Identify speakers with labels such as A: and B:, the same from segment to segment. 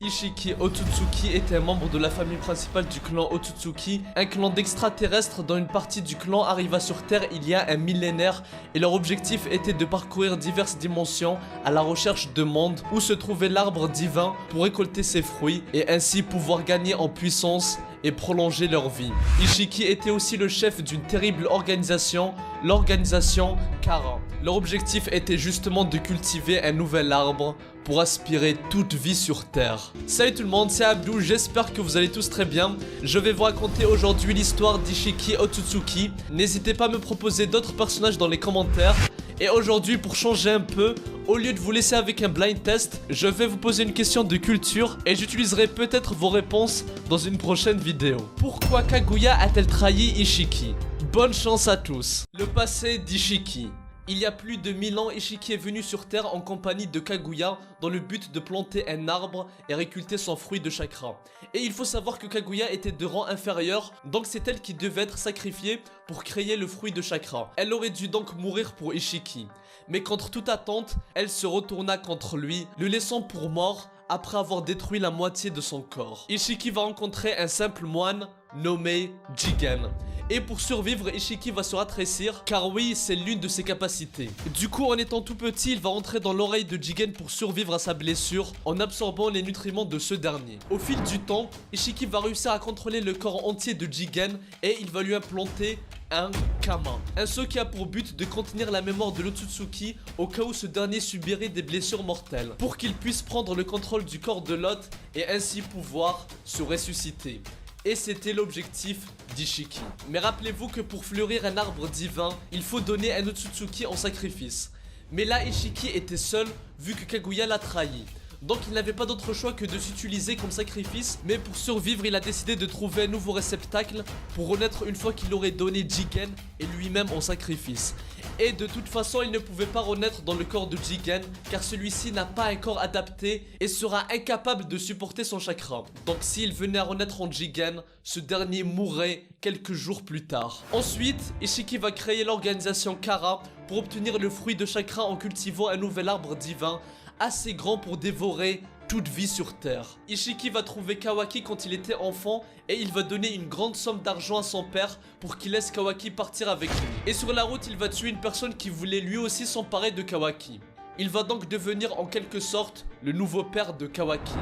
A: Ishiki Otsutsuki était un membre de la famille principale du clan Otsutsuki, un clan d'extraterrestres dont une partie du clan arriva sur Terre il y a un millénaire et leur objectif était de parcourir diverses dimensions à la recherche de mondes où se trouvait l'arbre divin pour récolter ses fruits et ainsi pouvoir gagner en puissance et prolonger leur vie. Ishiki était aussi le chef d'une terrible organisation, l'organisation Kara. Leur objectif était justement de cultiver un nouvel arbre pour aspirer toute vie sur Terre. Salut tout le monde, c'est Abdou, j'espère que vous allez tous très bien. Je vais vous raconter aujourd'hui l'histoire d'Ishiki Otsutsuki. N'hésitez pas à me proposer d'autres personnages dans les commentaires. Et aujourd'hui, pour changer un peu, au lieu de vous laisser avec un blind test, je vais vous poser une question de culture et j'utiliserai peut-être vos réponses dans une prochaine vidéo. Pourquoi Kaguya a-t-elle trahi Ishiki? Bonne chance à tous. Le passé d'Ishiki. Il y a plus de 1000 ans, Ishiki est venu sur Terre en compagnie de Kaguya dans le but de planter un arbre et récolter son fruit de chakra. Et il faut savoir que Kaguya était de rang inférieur, donc c'est elle qui devait être sacrifiée pour créer le fruit de chakra. Elle aurait dû donc mourir pour Ishiki. Mais contre toute attente, elle se retourna contre lui, le laissant pour mort après avoir détruit la moitié de son corps. Ishiki va rencontrer un simple moine nommé Jigen. Et pour survivre, Ishiki va se rétrécir, car oui, c'est l'une de ses capacités. Du coup, en étant tout petit, il va rentrer dans l'oreille de Jigen pour survivre à sa blessure, en absorbant les nutriments de ce dernier. Au fil du temps, Ishiki va réussir à contrôler le corps entier de Jigen, et il va lui implanter un Kama. Un sceau qui a pour but de contenir la mémoire de l'Otsutsuki au cas où ce dernier subirait des blessures mortelles, pour qu'il puisse prendre le contrôle du corps de l'hôte et ainsi pouvoir se ressusciter. Et c'était l'objectif d'Ishiki. Mais rappelez-vous que pour fleurir un arbre divin, il faut donner un Otsutsuki en sacrifice. Mais là, Ishiki était seul vu que Kaguya l'a trahi. Donc il n'avait pas d'autre choix que de s'utiliser comme sacrifice, mais pour survivre il a décidé de trouver un nouveau réceptacle pour renaître une fois qu'il aurait donné Jigen et lui-même en sacrifice. Et de toute façon il ne pouvait pas renaître dans le corps de Jigen car celui-ci n'a pas un corps adapté et sera incapable de supporter son chakra. Donc s'il venait à renaître en Jigen, ce dernier mourrait quelques jours plus tard. Ensuite, Ishiki va créer l'organisation Kara pour obtenir le fruit de chakra en cultivant un nouvel arbre divin assez grand pour dévorer toute vie sur Terre. Ishiki va trouver Kawaki quand il était enfant et il va donner une grande somme d'argent à son père pour qu'il laisse Kawaki partir avec lui. Et sur la route, il va tuer une personne qui voulait lui aussi s'emparer de Kawaki. Il va donc devenir en quelque sorte le nouveau père de Kawaki.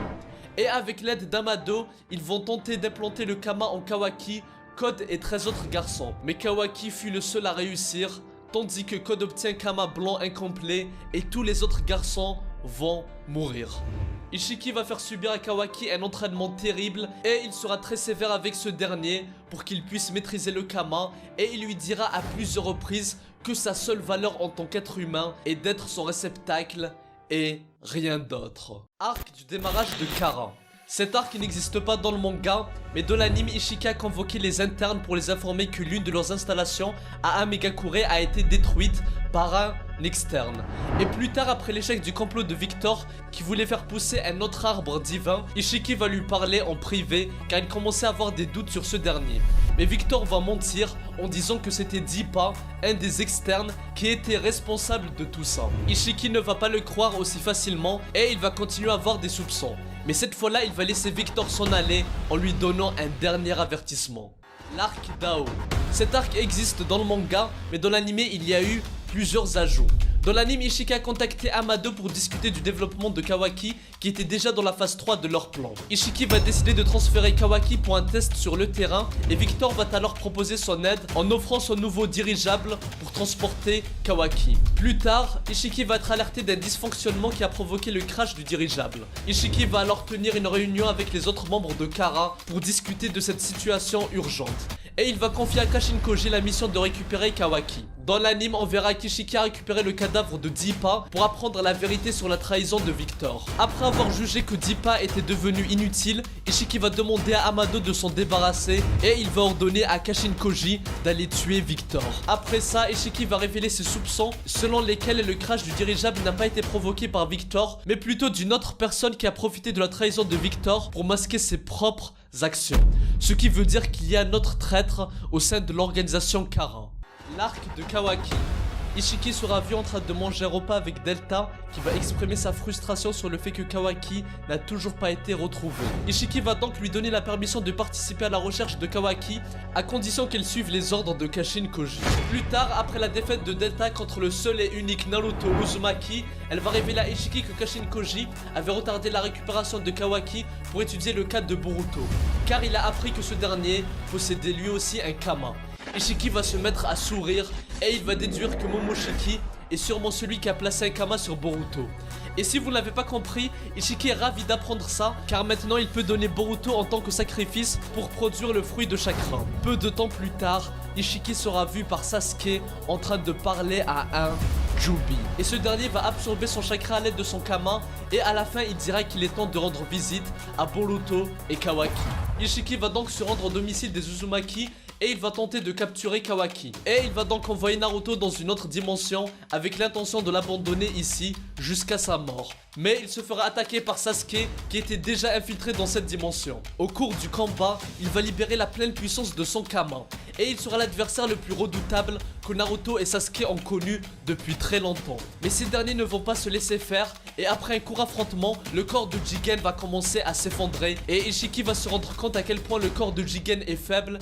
A: Et avec l'aide d'Amado, ils vont tenter d'implanter le Kama en Kawaki, Code et 13 autres garçons. Mais Kawaki fut le seul à réussir, tandis que Code obtient Kama blanc incomplet et tous les autres garçons vont mourir. Ishiki va faire subir à Kawaki un entraînement terrible et il sera très sévère avec ce dernier pour qu'il puisse maîtriser le Kama et il lui dira à plusieurs reprises que sa seule valeur en tant qu'être humain est d'être son réceptacle et rien d'autre. Arc du démarrage de Kara. Cet arc n'existe pas dans le manga, mais dans l'anime, Ishiki a convoqué les internes pour les informer que l'une de leurs installations à Amegakure a été détruite par un externe. Et plus tard, après l'échec du complot de Victor qui voulait faire pousser un autre arbre divin, Ishiki va lui parler en privé car il commençait à avoir des doutes sur ce dernier. Mais Victor va mentir en disant que c'était Deepa, un des externes, qui était responsable de tout ça. Ishiki ne va pas le croire aussi facilement et il va continuer à avoir des soupçons. Mais cette fois-là, il va laisser Victor s'en aller en lui donnant un dernier avertissement. L'arc d'Ao. Cet arc existe dans le manga, mais dans l'anime, il y a eu plusieurs ajouts. Dans l'anime, Ishiki a contacté Amado pour discuter du développement de Kawaki qui était déjà dans la phase 3 de leur plan. Ishiki va décider de transférer Kawaki pour un test sur le terrain et Victor va alors proposer son aide en offrant son nouveau dirigeable pour transporter Kawaki. Plus tard, Ishiki va être alerté d'un dysfonctionnement qui a provoqué le crash du dirigeable. Ishiki va alors tenir une réunion avec les autres membres de Kara pour discuter de cette situation urgente. Et il va confier à Kashin Koji la mission de récupérer Kawaki. Dans l'anime, on verra qu'Ishiki a récupéré le cadavre de Deepa pour apprendre la vérité sur la trahison de Victor. Après avoir jugé que Deepa était devenu inutile, Ishiki va demander à Amado de s'en débarrasser et il va ordonner à Kashin Koji d'aller tuer Victor. Après ça, Ishiki va révéler ses soupçons selon lesquels le crash du dirigeable n'a pas été provoqué par Victor, mais plutôt d'une autre personne qui a profité de la trahison de Victor pour masquer ses propres actions. Ce qui veut dire qu'il y a un autre traître au sein de l'organisation Kara. L'arc de Kawaki. Ishiki sera vu en train de manger un repas avec Delta qui va exprimer sa frustration sur le fait que Kawaki n'a toujours pas été retrouvé. Ishiki va donc lui donner la permission de participer à la recherche de Kawaki à condition qu'elle suive les ordres de Kashin Koji. Plus tard, après la défaite de Delta contre le seul et unique Naruto Uzumaki, elle va révéler à Ishiki que Kashin Koji avait retardé la récupération de Kawaki pour étudier le cas de Boruto, car il a appris que ce dernier possédait lui aussi un Kama. Ishiki va se mettre à sourire et il va déduire que Momoshiki est sûrement celui qui a placé un Kama sur Boruto. Et si vous ne l'avez pas compris, Ishiki est ravi d'apprendre ça car maintenant il peut donner Boruto en tant que sacrifice pour produire le fruit de chakra. Peu de temps plus tard, Ishiki sera vu par Sasuke en train de parler à un Jubi. Et ce dernier va absorber son chakra à l'aide de son Kama et à la fin il dira qu'il est temps de rendre visite à Boruto et Kawaki. Ishiki va donc se rendre au domicile des Uzumaki et il va tenter de capturer Kawaki. Et il va donc envoyer Naruto dans une autre dimension avec l'intention de l'abandonner ici jusqu'à sa mort. Mais il se fera attaquer par Sasuke qui était déjà infiltré dans cette dimension. Au cours du combat, il va libérer la pleine puissance de son Kama. Et il sera l'adversaire le plus redoutable que Naruto et Sasuke ont connu depuis très longtemps. Mais ces derniers ne vont pas se laisser faire et après un court affrontement, le corps de Jigen va commencer à s'effondrer et Ishiki va se rendre compte à quel point le corps de Jigen est faible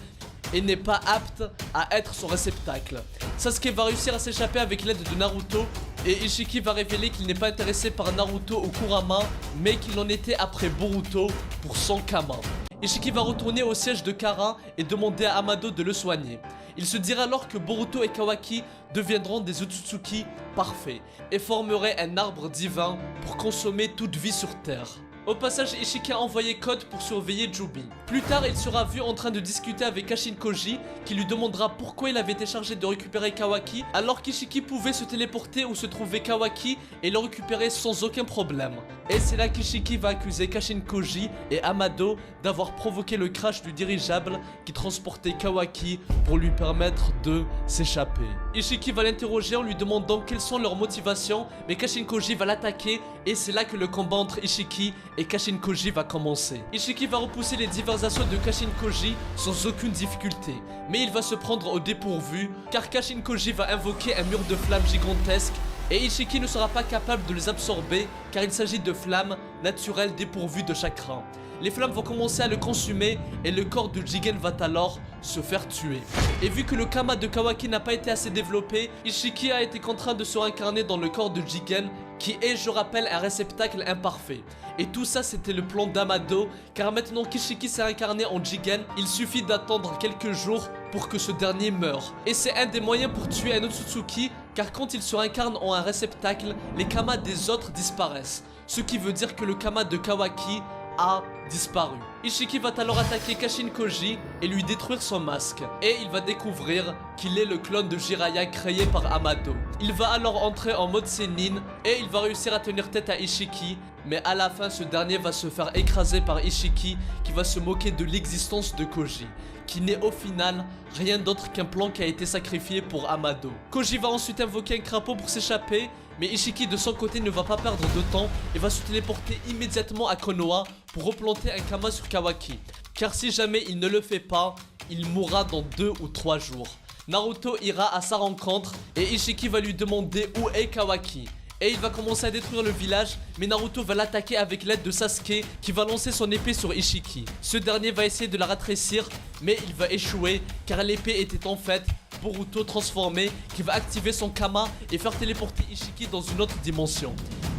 A: et n'est pas apte à être son réceptacle. Sasuke va réussir à s'échapper avec l'aide de Naruto et Ishiki va révéler qu'il n'est pas intéressé par Naruto ou Kurama mais qu'il en était après Boruto pour son Kama. Ishiki va retourner au siège de Kara et demander à Amado de le soigner. Il se dira alors que Boruto et Kawaki deviendront des Otsutsuki parfaits et formeraient un arbre divin pour consommer toute vie sur Terre. Au passage, Ishiki a envoyé Code pour surveiller Jubi. Plus tard, il sera vu en train de discuter avec Kashin Koji qui lui demandera pourquoi il avait été chargé de récupérer Kawaki alors qu'Ishiki pouvait se téléporter où se trouvait Kawaki et le récupérer sans aucun problème. Et c'est là qu'Ishiki va accuser Kashin Koji et Amado d'avoir provoqué le crash du dirigeable qui transportait Kawaki pour lui permettre de s'échapper. Ishiki va l'interroger en lui demandant quelles sont leurs motivations mais Kashin Koji va l'attaquer et c'est là que le combat entre Ishiki et Kashin Koji va commencer. Ishiki va repousser les divers assauts de Kashin Koji sans aucune difficulté, mais il va se prendre au dépourvu car Kashin Koji va invoquer un mur de flammes gigantesque et Ishiki ne sera pas capable de les absorber car il s'agit de flammes naturelles dépourvues de chakra. Les flammes vont commencer à le consumer et le corps de Jigen va alors se faire tuer. Et vu que le Kama de Kawaki n'a pas été assez développé, Ishiki a été contraint de se réincarner dans le corps de Jigen qui est, je rappelle, un réceptacle imparfait. Et tout ça c'était le plan d'Amado car maintenant qu'Ishiki s'est incarné en Jigen, il suffit d'attendre quelques jours pour que ce dernier meure. Et c'est un des moyens pour tuer un Otsutsuki car quand il se réincarne en un réceptacle, les Kamas des autres disparaissent. Ce qui veut dire que le Kama de Kawaki a disparu. Ishiki va alors attaquer Kashin Koji et lui détruire son masque. Et il va découvrir qu'il est le clone de Jiraiya créé par Amado. Il va alors entrer en mode Sennin et il va réussir à tenir tête à Ishiki. Mais à la fin, ce dernier va se faire écraser par Ishiki qui va se moquer de l'existence de Koji, qui n'est au final rien d'autre qu'un plan qui a été sacrifié pour Amado. Koji va ensuite invoquer un crapaud pour s'échapper, mais Ishiki de son côté ne va pas perdre de temps et va se téléporter immédiatement à Konoha pour replanter un Kama sur Kawaki. Car si jamais il ne le fait pas, il mourra dans 2 ou 3 jours. Naruto ira à sa rencontre et Ishiki va lui demander où est Kawaki. Et il va commencer à détruire le village, mais Naruto va l'attaquer avec l'aide de Sasuke qui va lancer son épée sur Ishiki. Ce dernier va essayer de la rétrécir, mais il va échouer car l'épée était en fait Boruto transformé qui va activer son Kama et faire téléporter Ishiki dans une autre dimension.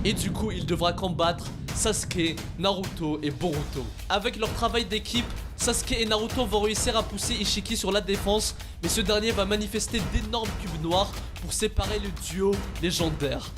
A: Et du coup il devra combattre Sasuke, Naruto et Boruto. Avec leur travail d'équipe, Sasuke et Naruto vont réussir à pousser Ishiki sur la défense, mais ce dernier va manifester d'énormes cubes noirs pour séparer le duo légendaire.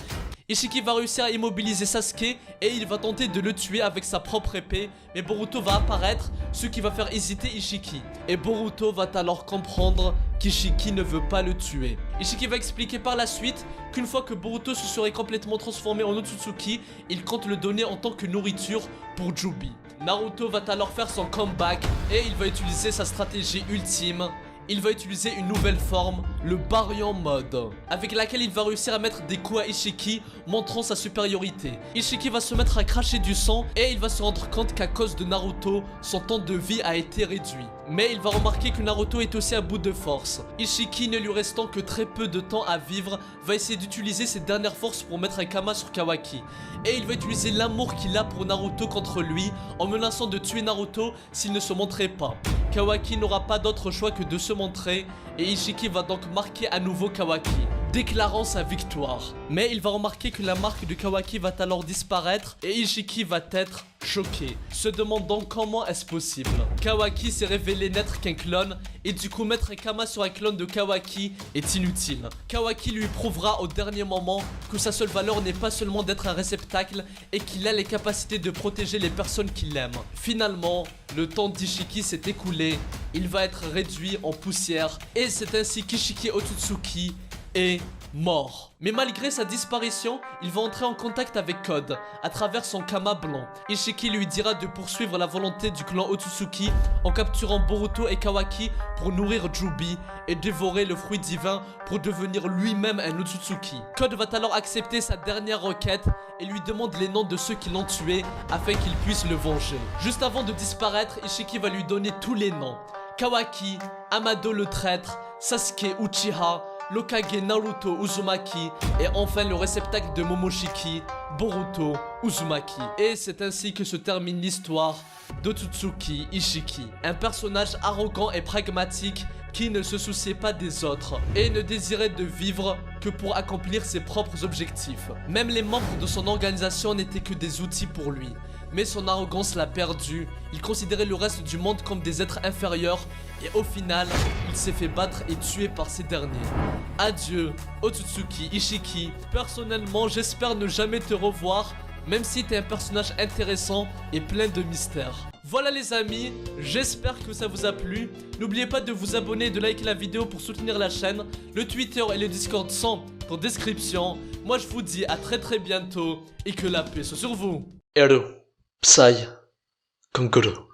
A: Ishiki va réussir à immobiliser Sasuke et il va tenter de le tuer avec sa propre épée, mais Boruto va apparaître, ce qui va faire hésiter Ishiki. Et Boruto va alors comprendre qu'Ishiki ne veut pas le tuer. Ishiki va expliquer par la suite qu'une fois que Boruto se serait complètement transformé en Otsutsuki, il compte le donner en tant que nourriture pour Jubi. Naruto va alors faire son comeback et il va utiliser sa stratégie ultime. Il va utiliser une nouvelle forme le Baryon Mode, avec laquelle il va réussir à mettre des coups à Ishiki, montrant sa supériorité. Ishiki va se mettre à cracher du sang et il va se rendre compte qu'à cause de Naruto, son temps de vie a été réduit. Mais il va remarquer que Naruto est aussi à bout de force. Ishiki, ne lui restant que très peu de temps à vivre, va essayer d'utiliser ses dernières forces pour mettre un Kama sur Kawaki. Et il va utiliser l'amour qu'il a pour Naruto contre lui, en menaçant de tuer Naruto s'il ne se montrait pas. Kawaki n'aura pas d'autre choix que de se montrer, et Ishiki va donc marquer à nouveau Kawaki, déclarant sa victoire. Mais il va remarquer que la marque de Kawaki va alors disparaître et Ishiki va être choqué, se demandant comment est-ce possible. Kawaki s'est révélé n'être qu'un clone et du coup mettre un Kama sur un clone de Kawaki est inutile. Kawaki lui prouvera au dernier moment que sa seule valeur n'est pas seulement d'être un réceptacle et qu'il a les capacités de protéger les personnes qu'il aime. Finalement, le temps d'Ishiki s'est écoulé, il va être réduit en poussière et c'est ainsi qu'Ishiki Otsutsuki est mort. Mais malgré sa disparition, il va entrer en contact avec Code à travers son Kama blanc. Ishiki lui dira de poursuivre la volonté du clan Otsutsuki en capturant Boruto et Kawaki pour nourrir Jubi et dévorer le fruit divin pour devenir lui-même un Otsutsuki. Code va alors accepter sa dernière requête et lui demande les noms de ceux qui l'ont tué afin qu'il puisse le venger. Juste avant de disparaître, Ishiki va lui donner tous les noms: Kawaki, Amado le traître, Sasuke Uchiha, Lokage Naruto Uzumaki et enfin le réceptacle de Momoshiki, Boruto Uzumaki. Et c'est ainsi que se termine l'histoire d'Otsutsuki Ishiki, un personnage arrogant et pragmatique qui ne se souciait pas des autres et ne désirait de vivre que pour accomplir ses propres objectifs. Même les membres de son organisation n'étaient que des outils pour lui. Mais son arrogance l'a perdu, il considérait le reste du monde comme des êtres inférieurs et au final, il s'est fait battre et tuer par ces derniers. Adieu, Otsutsuki Ishiki. Personnellement, j'espère ne jamais te revoir, même si t'es un personnage intéressant et plein de mystères. Voilà les amis, j'espère que ça vous a plu. N'oubliez pas de vous abonner et de liker la vidéo pour soutenir la chaîne. Le Twitter et le Discord sont en description. Moi je vous dis à très bientôt et que la paix soit sur vous. Hello, Psy, Kankuro.